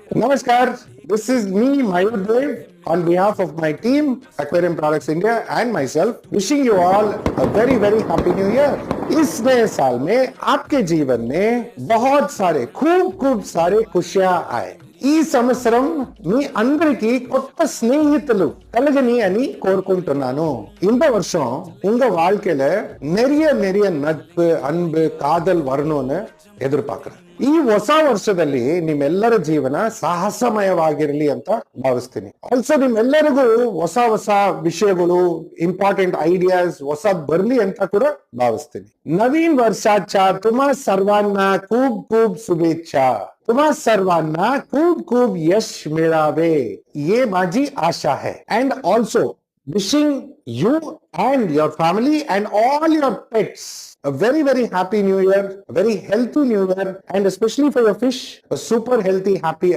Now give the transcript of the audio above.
Namaskar, this is me, Mayur Dev, on behalf of my team, Aquarium Products India, and myself, wishing you all a very, very happy new year. इस नए साल में आपके जीवन में बहुत सारे खूब सारे खुशियां आए. ఈ సంవత్సరం మీ అందరికీ కొత్త స్నేహితులు కలగని అని కోరుకుంటున్నాను. இந்த வருஷம் உங்க வாழ்க்கையில நிறைய நட்பு அன்பு காதல் வரணும்னு ಎದುರುಪಾಕ್ರೆ. ಈ ಹೊಸ ವರ್ಷದಲ್ಲಿ ನಿಮ್ಮೆಲ್ಲರ ಜೀವನ ಸಾಹಸಮಯವಾಗಿರಲಿ ಅಂತ ಭಾವಿಸ್ತೀನಿ. ಆಲ್ಸೋ ನಿಮ್ಮೆಲ್ಲರಿಗೂ ಹೊಸ ವಿಷಯಗಳು, ಇಂಪಾರ್ಟೆಂಟ್ ಐಡಿಯಾಸ್ ಹೊಸದ್ ಬರ್ಲಿ ಅಂತ ಕೂಡ ಭಾವಿಸ್ತೀನಿ. नवीन वर्षाच्या तुम्हा सर्वांना खूप शुभेच्छा. तुम्हा सर्वांना खूप यश मिळावे, ये माझी आशा है. And also wishing you and your family and all your pets a very happy new year, a very healthy new year, and especially for your fish, a super healthy, happy